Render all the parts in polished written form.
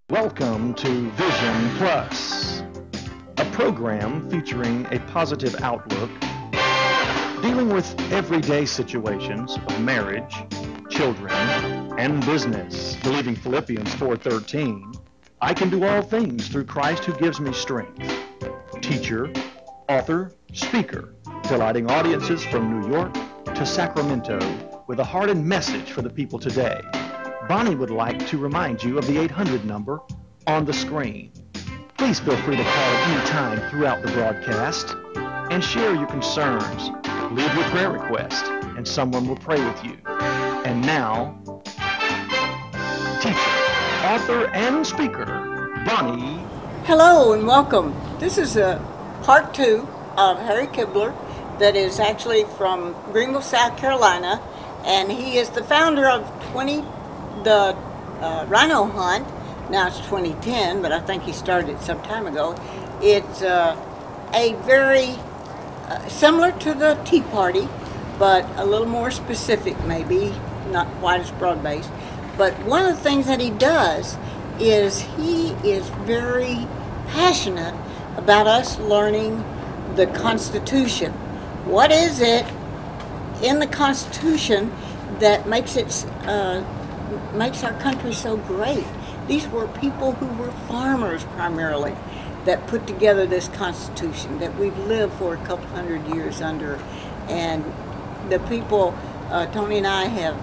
Welcome to Vision Plus, a program featuring a positive outlook, dealing with everyday situations of marriage, children, and business. Believing Philippians 4:13, I can do all things through Christ who gives me strength. Teacher, author, speaker, delighting audiences from New York to Sacramento with a heart and message for the people today. Bonnie would like to remind you of the 800 number on the screen. Please feel free to call at any time throughout the broadcast and share your concerns. Leave your prayer request and someone will pray with you. And now, teacher, author, and speaker, Bonnie. Hello and welcome. This is part 2 of Harry Kibler that is actually from Greenville, South Carolina, and he is the founder of the Rhino hunt. Now it's 2010, but I think he started it some time ago. It's a very similar to the Tea Party, but a little more specific, maybe not quite as broad-based. But one of the things that he does is he is very passionate about us learning the Constitution. What is it in the Constitution that makes our country so great? These were people who were farmers primarily that put together this Constitution that we've lived for a couple hundred years under. And the people, Tony and I have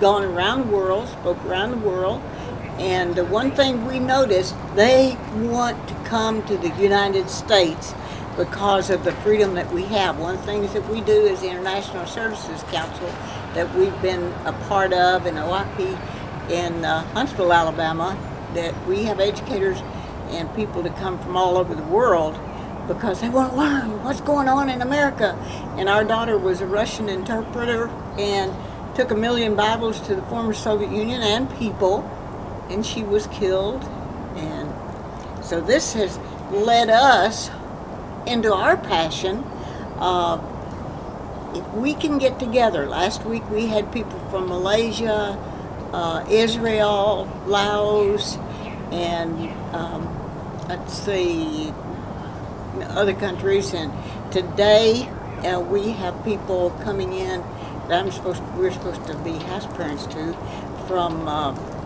gone around the world, spoke around the world, and the one thing we noticed, they want to come to the United States because of the freedom that we have. One of the things that we do is the International Services Council that we've been a part of in OIP in Huntsville, Alabama, that we have educators and people to come from all over the world because they want to learn what's going on in America. And our daughter was a Russian interpreter and took 1 million Bibles to the former Soviet Union and people, and she was killed. And so this has led us into our passion. If we can get together, last week we had people from Malaysia, Israel, Laos, and let's see, other countries. And today we have people coming in that we're supposed to be house parents to, from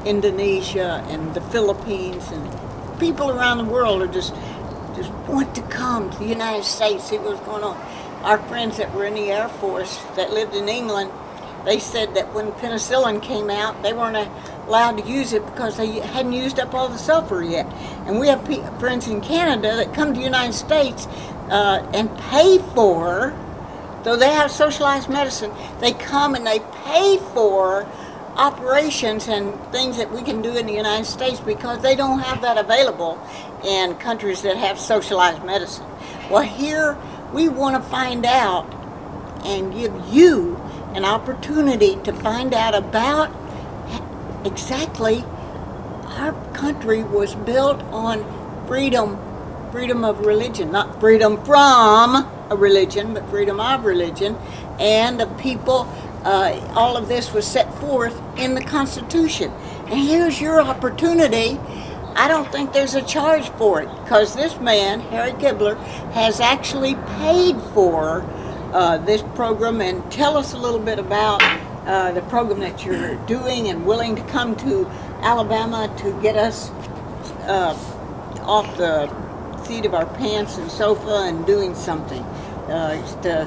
Indonesia and the Philippines, and people around the world are just want to come to the United States, see what's going on. Our friends that were in the Air Force that lived in England, they said that when penicillin came out, they weren't allowed to use it because they hadn't used up all the sulfur yet. And we have friends in Canada that come to the United States and pay for, though they have socialized medicine, they come and they pay for operations and things that we can do in the United States because they don't have that available in countries that have socialized medicine. Well, here we want to find out and give you an opportunity to find out about exactly our country was built on freedom of religion, not freedom from a religion, but freedom of religion, and the people. All of this was set forth in the Constitution. And here's your opportunity. I don't think there's a charge for it because this man, Harry Kibler, has actually paid for this program. And tell us a little bit about the program that you're doing and willing to come to Alabama to get us off the seat of our pants and sofa and doing something. To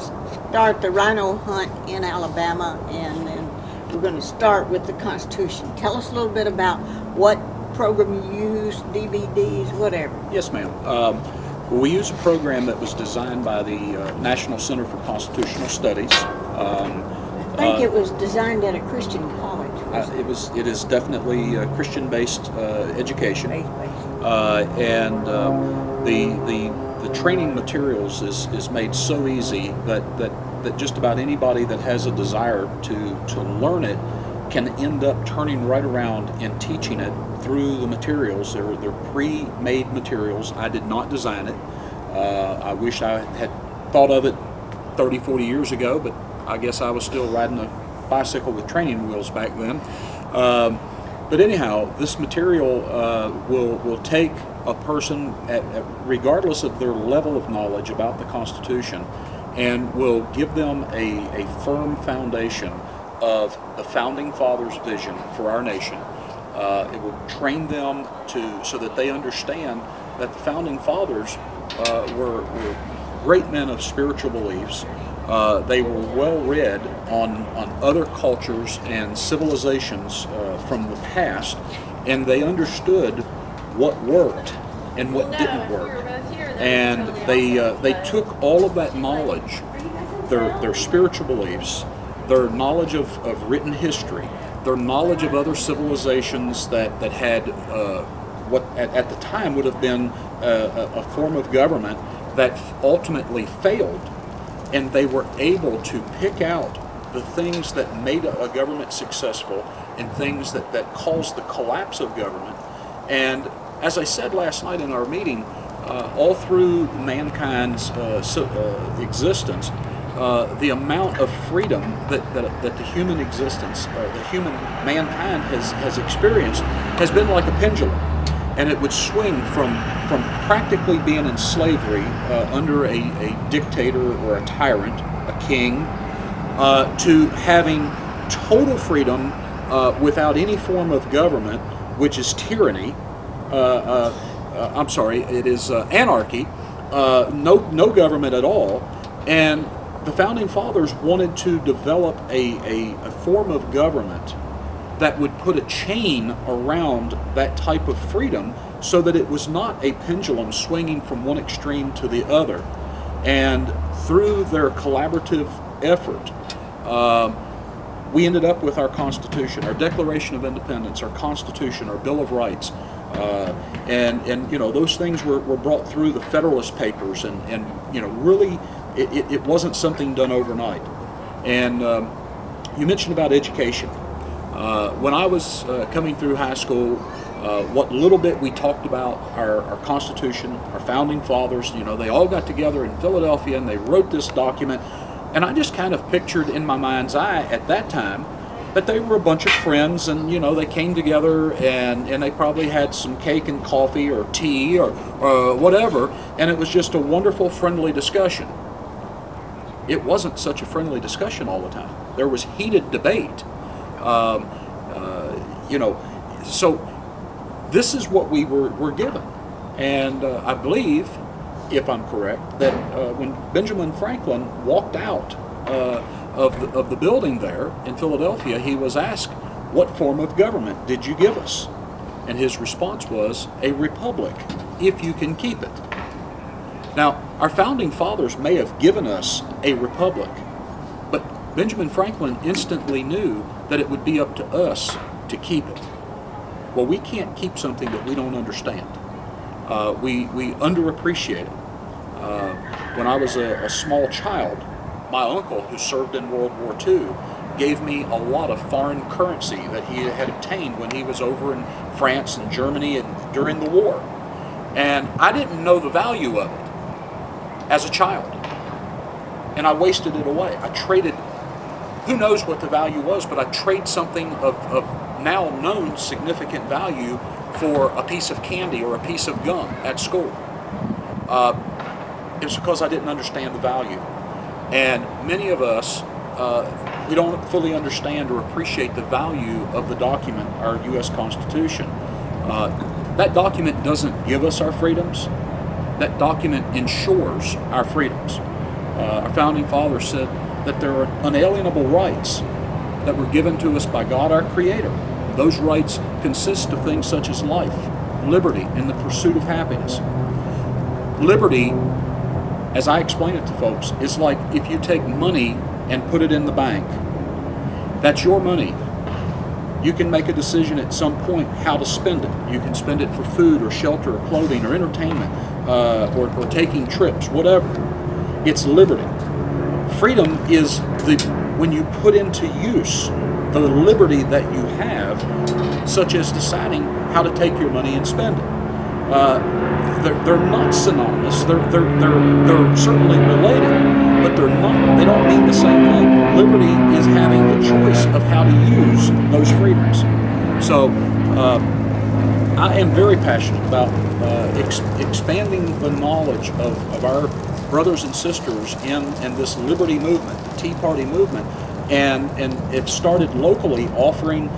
start the rhino hunt in Alabama, and then we're going to start with the Constitution. Tell us a little bit about what program you use, DVDs, whatever. Yes, ma'am. We use a program that was designed by the National Center for Constitutional Studies. I think it was designed at a Christian college. It is definitely a Christian-based education, and the training materials is made so easy that just about anybody that has a desire to learn it can end up turning right around and teaching it through the materials. They're pre-made materials. I did not design it. I wish I had thought of it 30, 40 years ago, but I guess I was still riding a bicycle with training wheels back then. But anyhow, this material will take a person, regardless of their level of knowledge about the Constitution, and will give them a firm foundation of the Founding Fathers' vision for our nation. It will train them so that they understand that the Founding Fathers were great men of spiritual beliefs. They were well read on other cultures and civilizations from the past, and they understood what worked and what didn't work. And they took all of that knowledge, their spiritual beliefs, their knowledge of written history, their knowledge of other civilizations that had what at the time would have been a form of government that ultimately failed, and they were able to pick out the things that made a government successful and things that caused the collapse of government. And as I said last night in our meeting, all through mankind's existence, the amount of freedom that the human existence, the human mankind has experienced has been like a pendulum. And it would swing from practically being in slavery under a dictator or a tyrant, a king, to having total freedom without any form of government, which is tyranny. I'm sorry, it is anarchy. No government at all. And the Founding Fathers wanted to develop a form of government that would put a chain around that type of freedom so that it was not a pendulum swinging from one extreme to the other. And through their collaborative effort, we ended up with our Constitution, our Declaration of Independence, our Constitution, our Bill of Rights. And you know, those things were brought through the Federalist Papers, and you know, really it wasn't something done overnight. And you mentioned about education. When I was coming through high school, what little bit we talked about our Constitution, our Founding Fathers, you know, they all got together in Philadelphia and they wrote this document. And I just kind of pictured in my mind's eye at that time that they were a bunch of friends, and you know, they came together and they probably had some cake and coffee or tea or whatever, and it was just a wonderful, friendly discussion. It wasn't such a friendly discussion all the time. There was heated debate. You know, so this is what we were given. And I believe, if I'm correct, that when Benjamin Franklin walked out of the building there in Philadelphia, he was asked, "What form of government did you give us?" And his response was, "A republic, if you can keep it." Now, our Founding Fathers may have given us a republic, but Benjamin Franklin instantly knew that it would be up to us to keep it. Well, we can't keep something that we don't understand. We underappreciate it. When I was a small child, my uncle, who served in World War II, gave me a lot of foreign currency that he had obtained when he was over in France and Germany and during the war. And I didn't know the value of it as a child. And I wasted it away. I traded, who knows what the value was, but I traded something of now known significant value for a piece of candy or a piece of gum at school. It's because I didn't understand the value. And many of us, we don't fully understand or appreciate the value of the document, our U.S. Constitution. That document doesn't give us our freedoms. That document ensures our freedoms. Our Founding Fathers said that there are unalienable rights that were given to us by God, our Creator. Those rights consist of things such as life, liberty, and the pursuit of happiness. Liberty, as I explain it to folks, is like if you take money and put it in the bank. That's your money. You can make a decision at some point how to spend it. You can spend it for food or shelter or clothing or entertainment or taking trips, whatever. It's liberty. Freedom is when you put into use the liberty that you have, such as deciding how to take your money and spend it. They're not synonymous. They're certainly related, but they don't mean the same thing. Liberty is having the choice of how to use those freedoms. So I am very passionate about expanding the knowledge of our brothers and sisters in this liberty movement, the Tea Party movement, and it started locally offering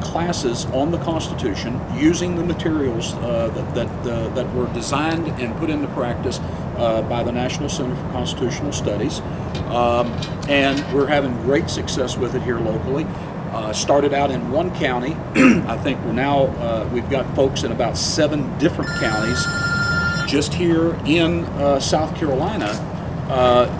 classes on the Constitution using the materials that were designed and put into practice by the National Center for Constitutional Studies, and we're having great success with it here locally. Started out in one county. I think we've got folks in about 7 different counties just here in South Carolina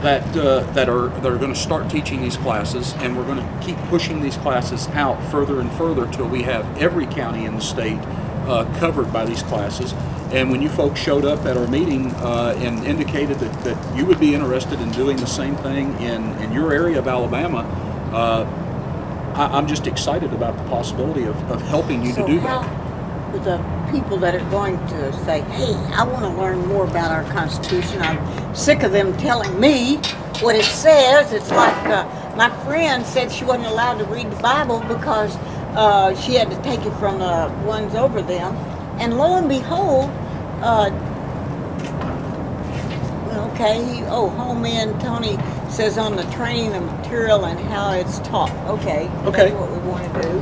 that are going to start teaching these classes, and we're going to keep pushing these classes out further and further till we have every county in the state covered by these classes. And when you folks showed up at our meeting and indicated that you would be interested in doing the same thing in your area of Alabama, I'm just excited about the possibility of helping you to do that. With the people that are going to say, hey, I want to learn more about our Constitution, I'm sick of them telling me what it says. It's like my friend said she wasn't allowed to read the Bible because she had to take it from the ones over them. And lo and behold, home in, Tony says on the training of material and how it's taught. Okay. That's what we want to do.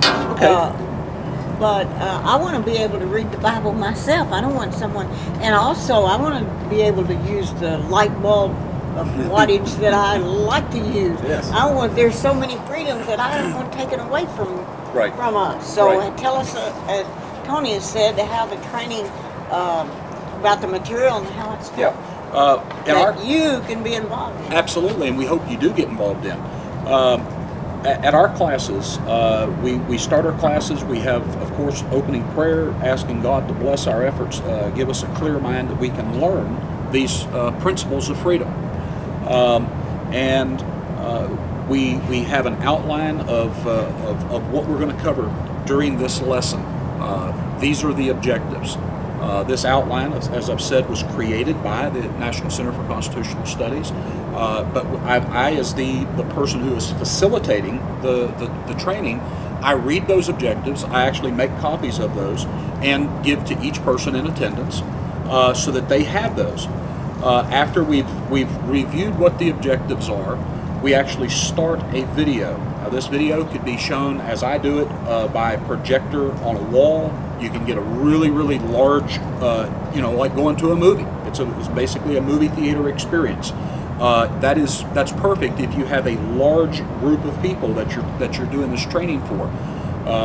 But I want to be able to read the Bible myself. I don't want someone, and also I want to be able to use the light bulb of wattage that I like to use. Yes. There's so many freedoms that I don't want taken away from us. So tell us, as Tony has said, how the training about the material and how it's taught. You can be involved in. Absolutely, and we hope you do get involved in. At our classes, we start our classes. We have, of course, opening prayer, asking God to bless our efforts, give us a clear mind that we can learn these principles of freedom. We have an outline of what we're going to cover during this lesson. These are the objectives. This outline, as I've said, was created by the National Center for Constitutional Studies, but I as the person who is facilitating the training, I read those objectives. I actually make copies of those and give to each person in attendance so that they have those. After we've reviewed what the objectives are, we actually start a video. Now, this video could be shown, as I do it, by a projector on a wall. You can get a really, really large, like going to a movie. It's basically a movie theater experience. That's perfect if you have a large group of people that you're doing this training for.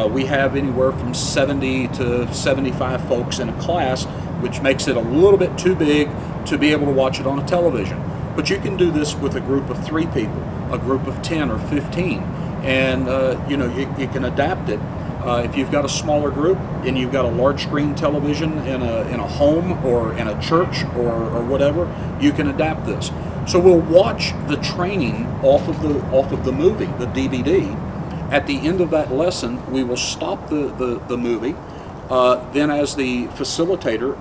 We have anywhere from 70 to 75 folks in a class, which makes it a little bit too big to be able to watch it on a television. But you can do this with a group of 3 people, a group of 10 or 15, and you can adapt it. If you've got a smaller group and you've got a large screen television in a home or in a church or whatever, you can adapt this. So we'll watch the training off of the movie, the DVD. At the end of that lesson, we will stop the movie. Then, as the facilitator,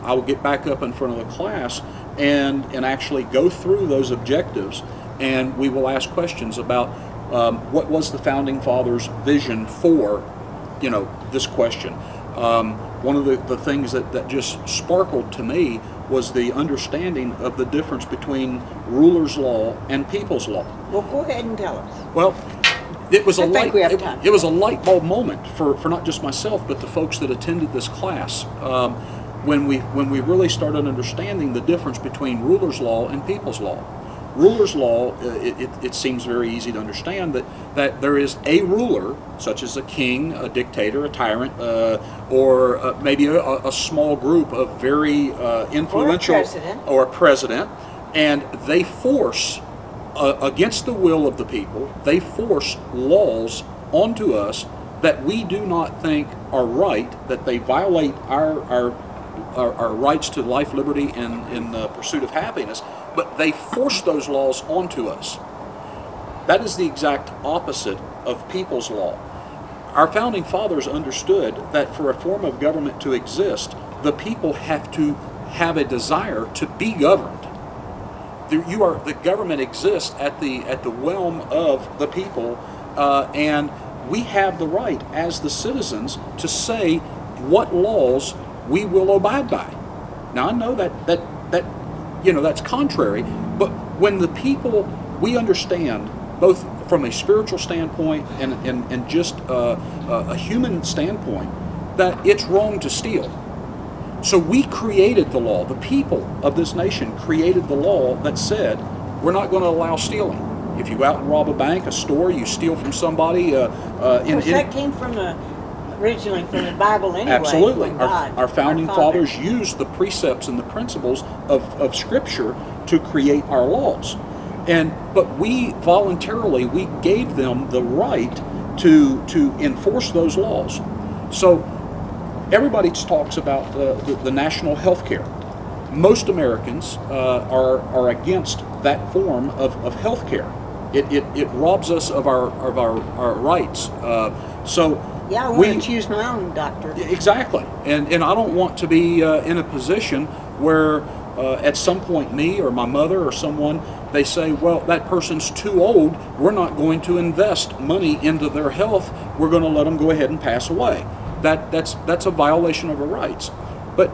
I will get back up in front of the class and actually go through those objectives, and we will ask questions about what was the Founding Fathers' vision for, this question. One of the things that just sparkled to me was the understanding of the difference between ruler's law and people's law. Well, go ahead and tell us. Well, it was a light bulb moment for not just myself, but the folks that attended this class. When we really started understanding the difference between ruler's law and people's law. Ruler's law, it seems very easy to understand that there is a ruler, such as a king, a dictator, a tyrant, or maybe a small group of very influential, or a president, and they force, against the will of the people, they force laws onto us that we do not think are right, that they violate our rights to life, liberty, and in the pursuit of happiness, but they force those laws onto us. That is the exact opposite of people's law. Our Founding Fathers understood that for a form of government to exist, the people have to have a desire to be governed. The government exists at the realm of the people, and we have the right as the citizens to say what laws we will abide by. Now I know that that's contrary, but when the people, we understand both from a spiritual standpoint and just a human standpoint that it's wrong to steal. So we created the law. The people of this nation created the law that said we're not going to allow stealing. If you go out and rob a bank, a store, you steal from somebody. Of course, that came originally from the Bible anyway. Absolutely. God, our founding fathers used the precepts and the principles of Scripture to create our laws. But we voluntarily, we gave them the right to enforce those laws. So everybody talks about the national health care. Most Americans are against that form of health care. It robs us of our rights. Yeah, I want to choose my own doctor. Exactly. And I don't want to be in a position where at some point me or my mother or someone, they say, well, that person's too old, we're not going to invest money into their health, we're going to let them go ahead and pass away. That's a violation of our rights. But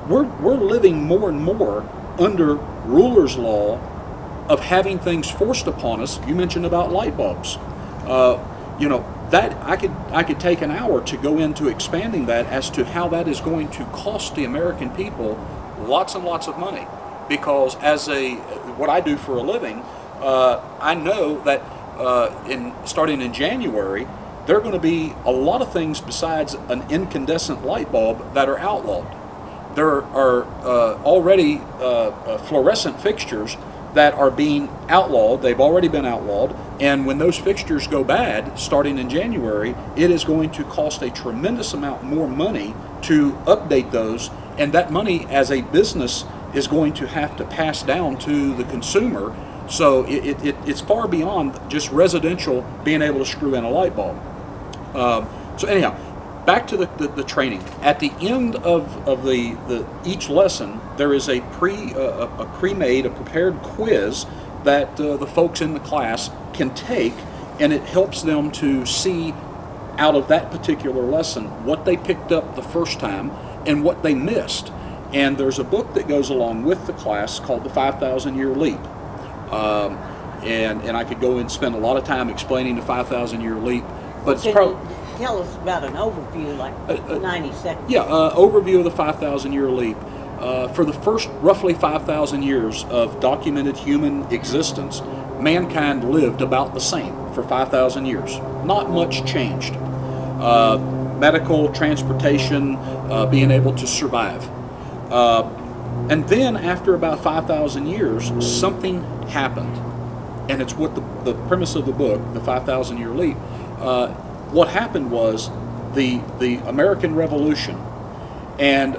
we're living more and more under ruler's law of having things forced upon us. You mentioned about light bulbs. That I could take an hour to go into expanding that as to how that is going to cost the American people lots and lots of money. Because as what I do for a living, I know that starting in January, there are going to be a lot of things besides an incandescent light bulb that are outlawed. There are already fluorescent fixtures that are being outlawed. They've already been outlawed. And when those fixtures go bad, starting in January, it is going to cost a tremendous amount more money to update those. And that money, as a business, is going to have to pass down to the consumer. So it's far beyond just residential being able to screw in a light bulb. So anyhow, back to the training. At the end of each lesson, there is a prepared quiz that the folks in the class can take, and it helps them to see out of that particular lesson what they picked up the first time and what they missed. And there's a book that goes along with the class called the 5,000-Year Leap. And I could go and spend a lot of time explaining the 5,000-Year Leap, but it's probably... Tell us about an overview, like 90 seconds. Yeah, overview of the 5,000-Year Leap. For the first roughly 5,000 years of documented human existence, mankind lived about the same for 5,000 years. Not much changed. Medical, transportation, being able to survive. And then after about 5,000 years, something happened. And it's what the premise of the book, the 5,000-Year Leap, what happened was the American Revolution, and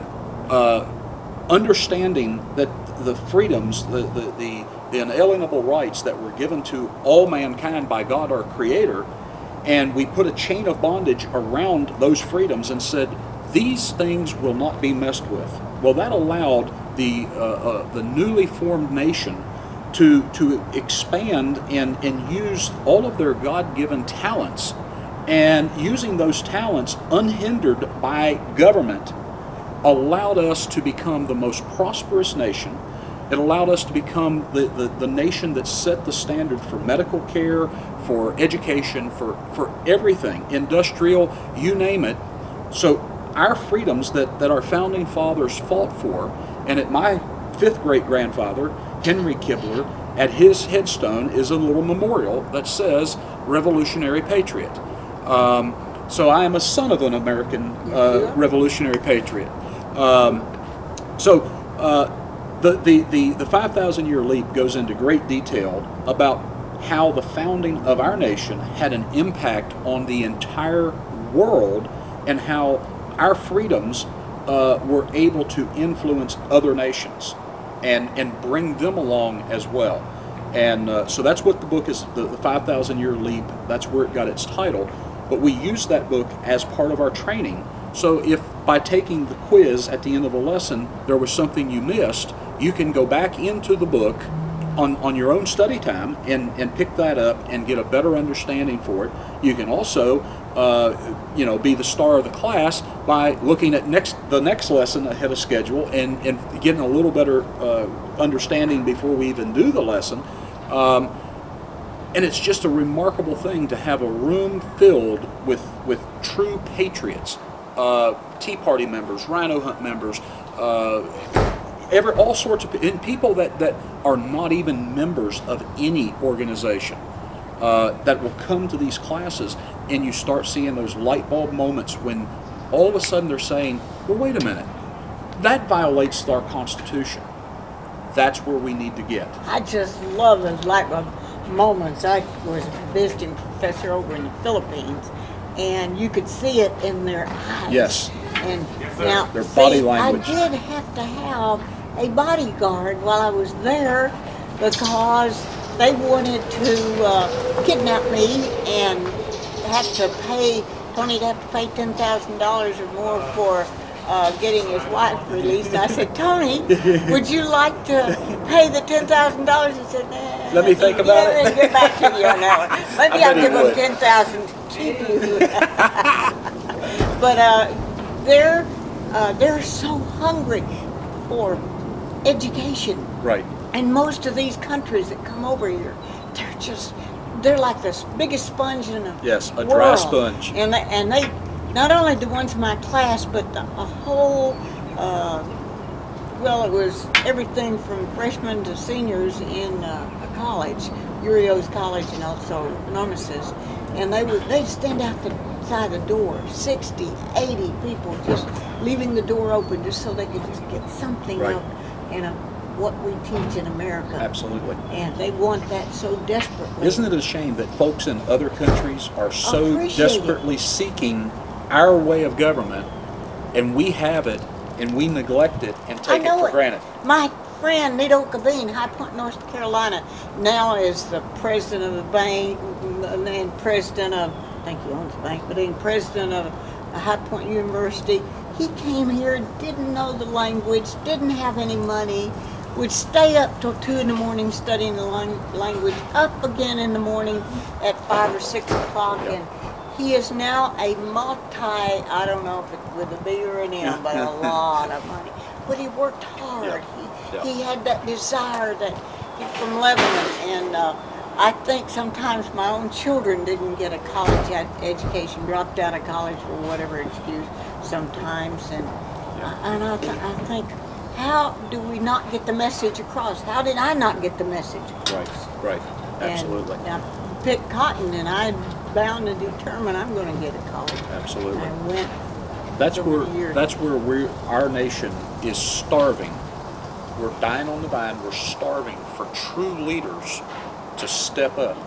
understanding that the freedoms, the inalienable rights that were given to all mankind by God our Creator, and we put a chain of bondage around those freedoms and said, these things will not be messed with. Well, that allowed the newly formed nation to expand and use all of their God-given talents, and using those talents unhindered by government allowed us to become the most prosperous nation. It allowed us to become the nation that set the standard for medical care, for education, for everything, industrial, you name it. So our freedoms that our founding fathers fought for, and at my fifth great-grandfather, Henry Kibler, at his headstone is a little memorial that says Revolutionary Patriot. So I am a son of an American revolutionary patriot. The 5,000-Year Leap goes into great detail about how the founding of our nation had an impact on the entire world, and how our freedoms were able to influence other nations and bring them along as well. And so that's what the book is, the 5,000-Year Leap. That's where it got its title. But we use that book as part of our training. So if by taking the quiz at the end of a lesson there was something you missed, you can go back into the book on your own study time and pick that up and get a better understanding for it. You can also be the star of the class by looking at the next lesson ahead of schedule and getting a little better understanding before we even do the lesson. And it's just a remarkable thing to have a room filled with true patriots, Tea Party members, Rhino Hunt members, all sorts of people that are not even members of any organization that will come to these classes, and you start seeing those light bulb moments when all of a sudden they're saying, well, wait a minute, that violates our Constitution. That's where we need to get. I just love those light bulb moments. I was a visiting professor over in the Philippines, and you could see it in their eyes. Yes. And now, their body language. I did have to have a bodyguard while I was there because they wanted to kidnap me and had to pay. Tony'd have to pay $10,000 or more for getting his wife released. I said, Tony, would you like to pay the $10,000? He said, nah. Let me think about it. Let me get back to you on that one. Maybe I'll give him $10,000 to keep you. But they're so hungry for education. Right. And most of these countries that come over here, they're like the biggest sponge in the world. Dry sponge. And they not only the ones in my class, but a whole, it was everything from freshmen to seniors in a college, Urios College and also Normus's. And they'd stand outside the door, 60, 80 people just leaving the door open just so they could just get something out what we teach in America. Absolutely. And they want that so desperately. Isn't it a shame that folks in other countries are so desperately seeking our way of government, and we have it, and we neglect it and take it for granted? My friend, Nito Cabine, High Point, North Carolina, now is the president of the bank and president of, I think he owns the bank, but he's president of High Point University. He came here, didn't know the language, didn't have any money, would stay up till 2 in the morning studying the language, up again in the morning at 5 or 6 o'clock, and he is now a I don't know if it's with a B or an M, but a lot of money. But he worked hard. He had that desire that he's from Lebanon, and I think sometimes my own children didn't get a college education, dropped out of college for whatever excuse sometimes, and I think, how do we not get the message across? How did I not get the message across? Right, absolutely. And I picked cotton, and I'm bound and determined I'm going to get a college. Absolutely. I went. That's where our nation is starving. We're dying on the vine. We're starving for true leaders to step up.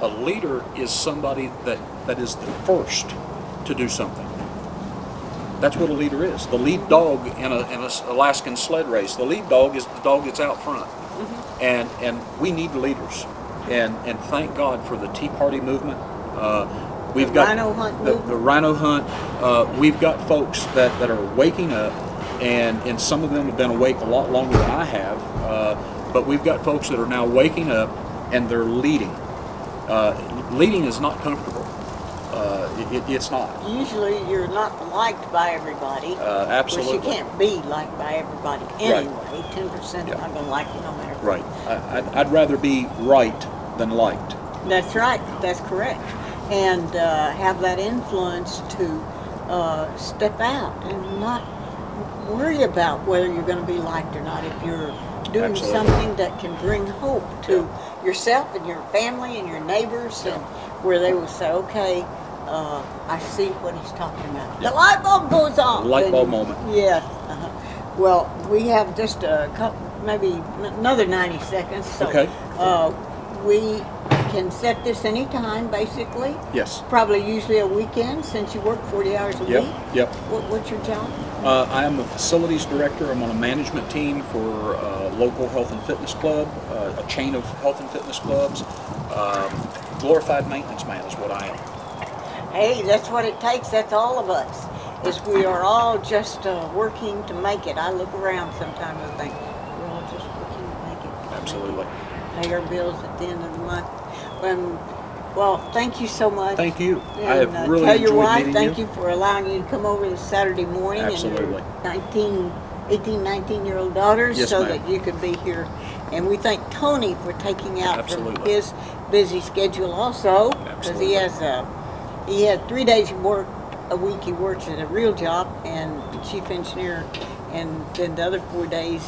A leader is somebody that is the first to do something. That's what a leader is. The lead dog in an Alaskan sled race, the lead dog is the dog that's out front. Mm-hmm. And we need leaders. And thank God for the Tea Party movement. We've got Rhino Hunt the Rhino Hunt. We've got folks that are waking up, and some of them have been awake a lot longer than I have. But we've got folks that are now waking up, and they're leading. Leading is not comfortable. It's not. Usually you're not liked by everybody. Absolutely. Of course, you can't be liked by everybody anyway. 10% not going to like you no matter what. Right. I'd rather be right than liked. That's right. That's correct. And have that influence to step out and not worry about whether you're going to be liked or not. If you're doing something that can bring hope to yourself and your family and your neighbors, and where they will say, okay, I see what he's talking about. The light bulb goes on. Light bulb moment. Yeah. Well, we have just a couple, maybe another 90 seconds. So, we can set this anytime, basically. Yes. Probably usually a weekend, since you work 40 hours a week. Yep. What's your job? I am the facilities director. I'm on a management team for a local health and fitness club, a chain of health and fitness clubs. Glorified maintenance man is what I am. Hey, that's what it takes. That's all of us. Is we are all just working to make it. I look around sometimes and think, we're all just working to make it. Absolutely. pay our bills at the end of the month. Well, thank you so much. Thank you. And, I have really tell enjoyed your wife meeting thank you for allowing you to come over this Saturday morning. Absolutely. And your 18, 19-year-old daughters, Yes, so ma'am. that you could be here. And we thank Tony for taking out Absolutely. from his busy schedule also, because he Absolutely. he had 3 days a week he works at a real job and the chief engineer, and then the other 4 days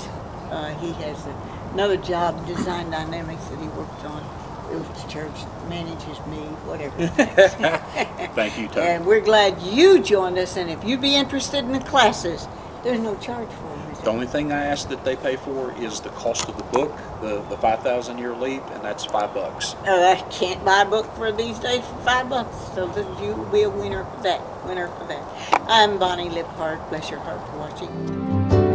he has another job, Design Dynamics, that he works on. Goes to church, manages me, whatever. Thank you, Tony. And we're glad you joined us, and if you'd be interested in the classes, there's no charge for them. The only thing I ask that they pay for is the cost of the book, the 5,000 Year Leap, and that's $5. I can't buy a book for these days for $5, so that you will be a winner for that. I'm Bonnie Libhart. Bless your heart for watching.